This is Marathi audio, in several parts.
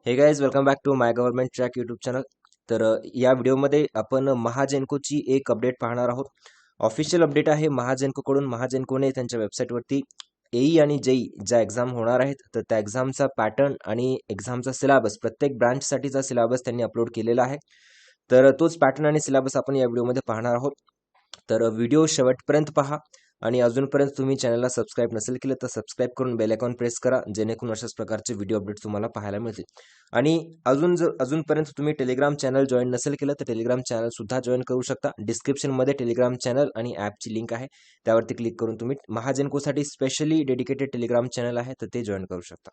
हे guys welcome back to my government track YouTube channel. तर या व्हिडिओमध्ये आपण महाजेनकोची एक अपडेट पाहणार आहोत. ऑफिशियल अपडेट आहे महाजेनकोकडून. महाजेनकोने त्यांच्या वेबसाईटवरती एई आणि जेई ज्या एक्झाम होणार आहेत तर त्या एक्झामचा पॅटर्न आणि एक्झामचा सिलेबस, प्रत्येक ब्रांचसाठीचा सिलेबस त्यांनी अपलोड केलेला आहे. तर तोच पॅटर्न आणि सिलेबस आपण या व्हिडिओमध्ये पाहणार आहोत. तर व्हिडिओ शेवटपर्यंत पहा आणि अजूनपर्यंत तुम्ही चॅनलला सबस्क्राईब नसेल केलं तर सबस्क्राईब करून बेल आयकॉन प्रेस करा, जेणेकरून अशाच प्रकारचे व्हिडिओ अपडेट्स तुम्हाला पाहायला मिळतील. आणि अजूनपर्यंत तुम्ही टेलिग्राम चॅनल जॉईन नसेल केलं तर टेलिग्राम चॅनल सुद्धा जॉईन करू शकता. डिस्क्रिप्शनमध्ये टेलिग्राम चॅनल आणि ॲपची लिंक आहे, त्यावरती क्लिक करून तुम्ही महाजेनकोसाठी स्पेशली डेडिकेटेड टेलिग्राम चॅनल आहे तर ते जॉईन करू शकता.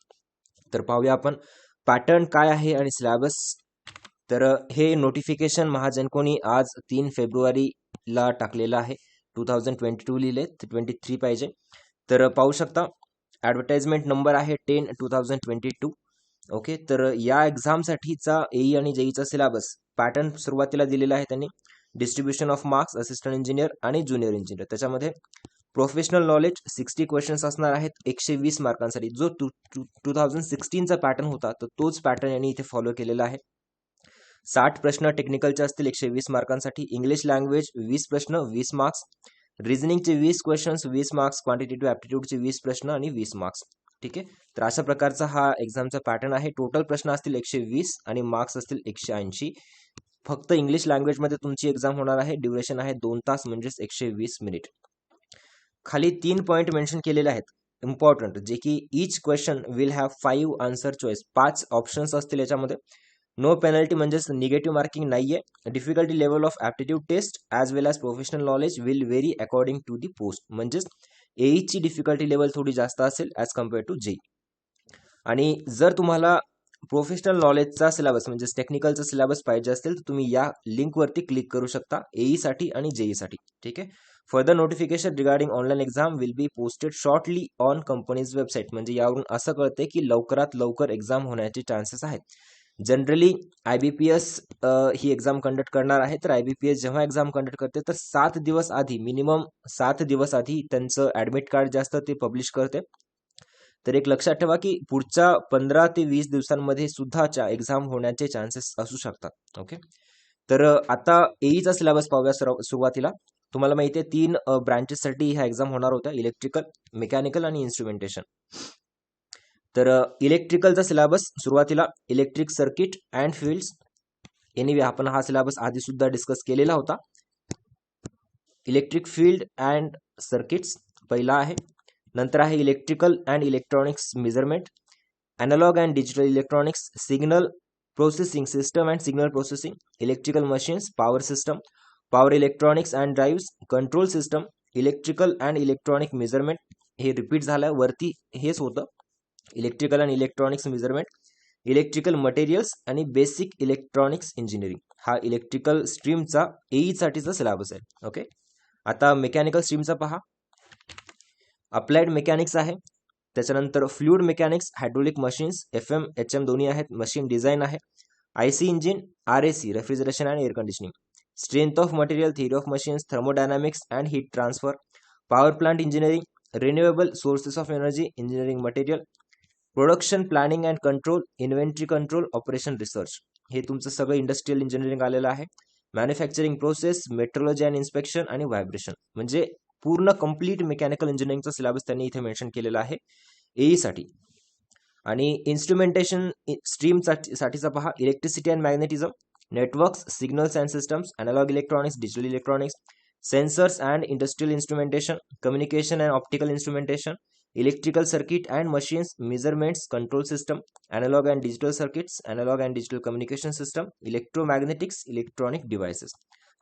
तर पाहूया आपण पॅटर्न काय आहे आणि सिलेबस. तर हे नोटिफिकेशन महाजेनकोनी आज 3 फेब्रुवारीला टाकलेलं आहे. 2022 लिहिले तर 23 पाहिजे. तर पाहू शकता ॲडव्हर्टाइजमेंट नंबर आहे 10/2022. ओके, तर या एक्झामसाठीचा एई आणि जेईचा सिलेबस पॅटर्न सुरुवातीला दिलेला आहे त्यांनी. Distribution of marks, assistant engineer आणि ज्युनियर इंजिनियर. त्याच्यामध्ये प्रोफेशनल नॉलेज 60 क्वेश्चन्स असणार आहेत 120 मार्कांसाठी. जो 2016चा पॅटर्न होता तर तोच पॅटर्न यांनी इथे फॉलो केलेला आहे. 60 प्रश्न टेक्निकलचे असतील 120 मार्कांसाठी. इंग्लिश लँग्वेज 20 प्रश्न 20 मार्क्स. रिझनिंगचे 20 questions 20 marks. क्वांटिटेटिव्ह ॲप्टिट्यूडचे 20 प्रश्न आणि 20 मार्क्स. ठीक आहे, तर अशा प्रकारचा हा एक्झामचा पॅटर्न आहे. टोटल प्रश्न असतील 120 आणि मार्क्स असतील 180. फक्त इंग्लिश लँग्वेजमध्ये तुमची एक्झाम होणार आहे. ड्युरेशन आहे 2 तास म्हणजेच 120 मिनिट. खाली 3 पॉईंट मेन्शन केलेले आहेत इम्पॉर्टंट, जे की each question will have 5 answer choice. 5 options असतील याच्यामध्ये. नो पेनल्टी म्हणजेच निगेटिव्ह मार्किंग नाहीये. Difficulty level of aptitude test as well as professional knowledge will vary according to the post. म्हणजेच एईची डिफिकल्टी लेवल थोडी जास्त असेल ॲज कम्पेअर टू जेई. आणि जर तुम्हाला प्रोफेशनल नॉलेजचा सिलेबस म्हणजेच टेक्निकलचा सिलेबस पाहिजे असेल तर तुम्ही या लिंकवरती क्लिक करू शकता एईसाठी आणि जेईसाठी. ठीक आहे. Further notification regarding online exam will be posted shortly on companies website. म्हणजे यावरून असं कळते की लवकरात लवकर एक्झाम होण्याचे चान्सेस आहेत. जनरली IBPS ही एक्झाम कंडक्ट करणार आहे. तर IBPS जेव्हा एक्झाम कंडक्ट करते तर 7 दिवस आधी, मिनिमम 7 दिवस आधी त्यांचं ॲडमिट कार्ड जे असतं ते पब्लिश करते. तर एक लक्षात ठेवा की पुढच्या 15 ते 20 दिवसांमध्ये सुद्धा एक्झाम होण्याचे चान्सेस असू शकतात. ओके, तर आता एईचा सिलेबस पाहूया. सुरुवातीला तुम्हाला माहिती आहे 3 ब्रांचेससाठी ह्या एक्झाम होणार होत्या, इलेक्ट्रिकल, मेकॅनिकल आणि इन्स्ट्रुमेंटेशन. तर इलेक्ट्रिकलचा सिलेबस सुरुवातीला electric circuit and fields. Anyway आपण हा सिलेबस आधी सुद्धा डिस्कस केलेला होता. इलेक्ट्रिक फील्ड अँड सर्किट्स पहिला आहे. नंतर आहे electrical and electronics measurement, analogue and digital electronics, signal processing system and signal processing, electrical machines, power system, power electronics and drives, control system, electrical and electronic measurement. हे रिपीट झालं, वरती हेच होतं. Electrical and electronics measurement, electrical materials आणि बेसिक इलेक्ट्रॉनिक्स इंजिनिअरिंग. हा इलेक्ट्रिकल स्ट्रीमचा एईसाठीचा सिलेबस आहे. ओके, आता मेकॅनिकल स्ट्रीमचा पहा. अप्लाइड मेकॅनिक्स आहे. त्याच्यानंतर fluid mechanics, hydraulic machines, FM HM दोन्ही आहेत. मशीन डिझाईन आहे. IC engine, RAC refrigeration and air conditioning, strength of material, theory of machines, thermodynamics and heat transfer, power plant engineering, renewable sources of energy engineering material, production planning and control, inventory control, operation research. हे तुमचं सगळं इंडस्ट्रियल इंजिनिअरिंग आलेलं आहे. Manufacturing process, metrology and inspection आणि व्हायब्रेशन. म्हणजे पूर्ण कंप्लीट मेकॅनिकल इंजिनिअरिंगचा सिलेबस त्यांनी इथे मेन्शन केलेला आहे एईसाठी. आणि इन्स्ट्रुमेंटेशन स्ट्रीम साठीचा पहा. Electricity and magnetism, networks, signals and systems, analogue electronics, digital electronics, sensors and industrial instrumentation, communication and optical instrumentation, electrical circuit and machines, measurements, control system, analogue and digital circuits, analogue and digital communication system, electromagnetics, electronic devices.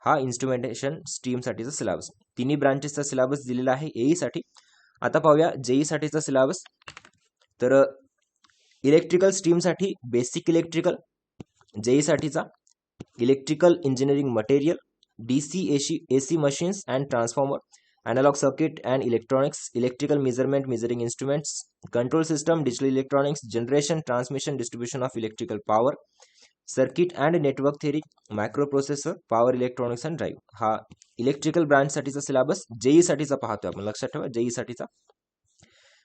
हा इन्स्ट्रुमेंटेशन स्ट्रीमसाठीचा सिलेबस. तिन्ही ब्रांचेसचा सिलेबस दिलेला आहे एईसाठी. आता पाहूया जेईसाठीचा सिलेबस. तर इलेक्ट्रिकल स्ट्रीमसाठी बेसिक इलेक्ट्रिकल, जेईसाठीचा electrical engineering material, DC AC machines and transformer, analogue circuit and electronics, electrical measurement, measuring instruments, control system, digital electronics, generation, transmission, distribution of electrical power, circuit and network theory, microprocessor, power electronics and drive. हा इलेक्ट्रिकल ब्रांचसाठीचा सिलेबस. जेईसाठीचा पाहतोय आपण, लक्षात ठेवा जेईसाठीचा.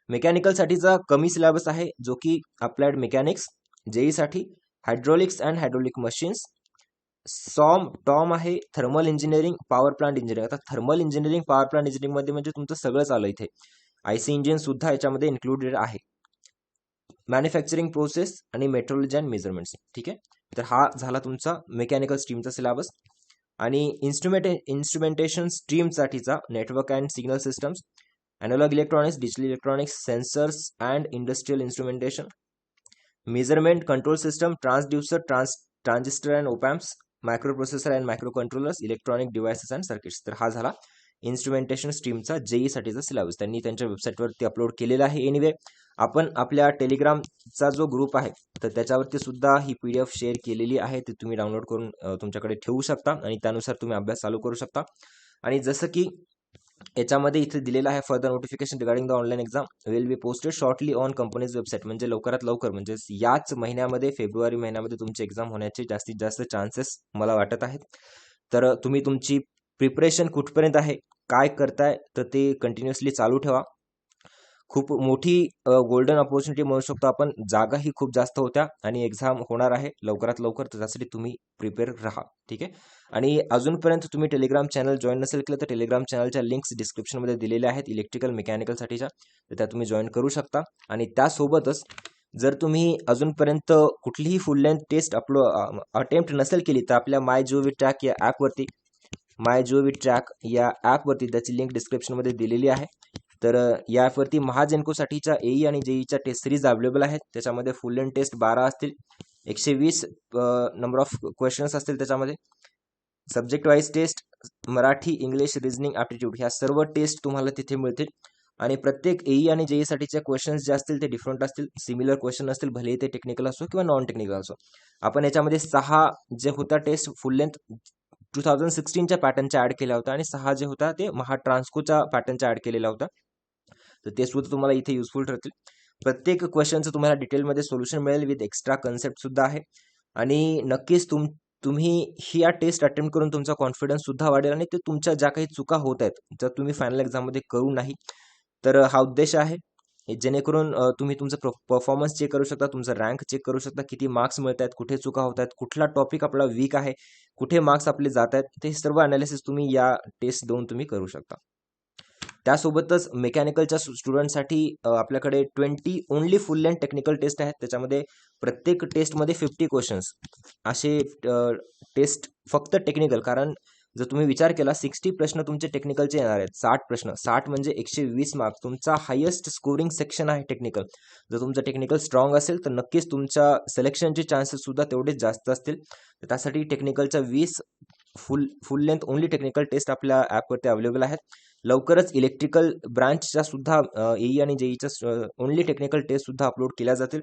मेकॅनिकल साठीचा कमी सिलेबस आहे जो की अप्लाइड मेकॅनिक्स, जेई साठी हायड्रॉलिक्स अँड हायड्रॉलिक मशीन्स. टॉम आहे thermal engineering power plant engineering. आता thermal engineering power plant engineering मध्ये म्हणजे तुमचं सगळंच आलं इथे. आयसी इंजिन सुद्धा याच्यामध्ये इन्क्लुडेड आहे. मॅन्युफॅक्चरिंग प्रोसेस आणि मेट्रोलॉजी अँड मेजरमेंट्स. ठीक आहे, तर हा झाला तुमचा मेकॅनिकल स्ट्रीमचा सिलेबस. आणि इन्स्ट्रुमेंटेशन स्ट्रीम साठीचा network and signal systems, analogue electronics, digital electronics, sensors and industrial instrumentation, measurement control system, transducer, transistor and op amps, microprocessor and microcontrollers, electronic devices and circuits. तर हा झाला इन्स्ट्रुमेंटेशन स्ट्रीमचा जेई साठीचा सिलेबस. त्यांनी त्यांच्या वेबसाईटवरती अपलोड केलेला आहे. एनिवे आपण आपल्या टेलिग्रामचा जो ग्रुप आहे तर त्याच्यावरती सुद्धा ही PDF शेअर केलेली आहे. ते तुम्ही डाउनलोड करून तुमच्याकडे ठेवू शकता आणि त्यानुसार तुम्ही अभ्यास चालू करू शकता. आणि जसं की याच्यामध्ये इथे दिलेलं आहे, further notification regarding the online exam will be posted shortly on companies website. म्हणजे लवकरात लवकर म्हणजे याच महिन्यामध्ये फेब्रुवारी महिन्यामध्ये तुमची एक्झाम होण्याचे जास्तीत जास्त चान्सेस मला वाटत आहेत. तर तुम्ही तुमची प्रिपरेशन कुठपर्यंत आहे, काय करताय, तर ते कंटिन्युअसली चालू ठेवा. खूप मोठी गोल्डन ऑपॉर्च्युनिटी म्हणू शकतो आपण. जागाही खूप जास्त होत्या आणि एक्झाम होणार आहे लवकरात लवकर, तर त्यासाठी तुम्ही प्रिपेअर राहा. ठीक आहे. आणि अजूनपर्यंत तुम्ही टेलिग्राम चॅनल जॉईन नसेल केलं तर टेलिग्राम चॅनलच्या लिंक्स डिस्क्रिप्शनमध्ये दिलेल्या आहेत इलेक्ट्रिकल मेकॅनिकलसाठीच्या, तर त्या तुम्ही जॉईन करू शकता. आणि त्यासोबतच जर तुम्ही अजूनपर्यंत कुठलीही फुल लेंथ टेस्ट अटेम्प्ट नसेल केली तर आपल्या MyGOV ट्रॅक या ॲपवरती त्याची लिंक डिस्क्रिप्शनमध्ये दिलेली आहे. तर या ॲपवरती महाजेनकोसाठीच्या एई आणि जेईच्या टेस्ट सिरीज अवेलेबल आहेत. त्याच्यामध्ये फुल लेंथ टेस्ट 12 असतील, 120 नंबर ऑफ क्वेश्चन्स असतील. त्याच्यामध्ये subject wise test, Marathi, English, reasoning, aptitude ह्या सर्व टेस्ट तुम्हाला तिथे मिळतील. आणि प्रत्येक एई आणि जेई साठीचे क्वेश्चन्स जे असतील ते डिफरंट असतील, सिमिलर क्वेश्चन असतील, भले ते टेक्निकल असो किंवा नॉन टेक्निकल असो. आपण याच्यामध्ये 6 जे होता टेस्ट फुल लेंथ 2016च्या पॅटर्नच्या ॲड केल्या होत्या आणि 6 जे होता ते ट्रान्सकोच्या पॅटर्नच्या ॲड केलेला होता. तर ते सुद्धा तुम्हाला इथे युजफुल ठरतील. प्रत्येक क्वेश्चनचं तुम्हाला डिटेलमध्ये सोल्युशन मिळेल विथ एक्स्ट्रा कन्सेप्ट सुद्धा आहे. आणि नक्कीच तुम्ही ही या टेस्ट अटेम्प्ट करून तुमचा कॉन्फिडन्स सुद्धा वाढेल आणि ते तुमच्या ज्या काही चुका होत आहेत जर तुम्ही फायनल एक्झाममध्ये करू नाही, तर हा उद्देश आहे. जेणेकरून तुम्ही तुमचं परफॉर्मन्स चेक करू शकता, तुमचा रँक चेक करू शकता, किती मार्क्स मिळत आहेत, कुठे चुका होत आहेत, कुठला टॉपिक आपला वीक आहे, कुठे मार्क्स आपले जात आहेत, ते सर्व अनालिसिस तुम्ही या टेस्ट देऊन तुम्ही करू शकता. त्यासोबतच मेकॅनिकलच्या स्टुडंटसाठी आपल्याकडे 20 only full length technical test आहेत. त्याच्यामध्ये प्रत्येक टेस्टमध्ये 50 क्वेश्चन्स असे टेस्ट फक्त टेक्निकल. कारण जर तुम्ही विचार केला 60 प्रश्न तुमचे टेक्निकलचे येणार आहेत, 60 प्रश्न, 60 म्हणजे 120 मार्क्स. तुमचा हायेस्ट स्कोरिंग सेक्शन आहे टेक्निकल. जर तुमचं टेक्निकल स्ट्रॉंग असेल तर नक्कीच तुमच्या सिलेक्शनचे चान्सेस सुद्धा तेवढेच जास्त असतील. तर त्यासाठी टेक्निकलच्या 20 full length only technical test आपल्या ॲपवरती अवेलेबल आहेत. लवकरच इलेक्ट्रिकल ब्रांचच्या सुद्धा एई आणि जेईच्या ओनली टेक्निकल टेस्ट सुद्धा अपलोड केल्या जातील.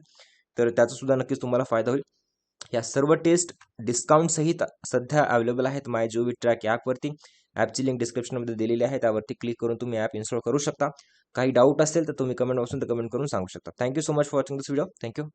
तर त्याचा सुद्धा नक्कीच तुम्हाला फायदा होईल. या सर्व टेस्ट डिस्काउंट सहित सध्या अवेलेबल आहेत MyGOV ट्रॅक ॲपवरती. ॲपची लिंक डिस्क्रिप्शनमध्ये दिलेली आहे, त्यावरती क्लिक करून तुम्ही ॲप इन्स्टॉल करू शकता. काही डाऊट असेल तर तुम्ही कमेंट बॉक्समध्ये कमेंट करून सांगू शकता. Thank you so much for watching this video. Thank you.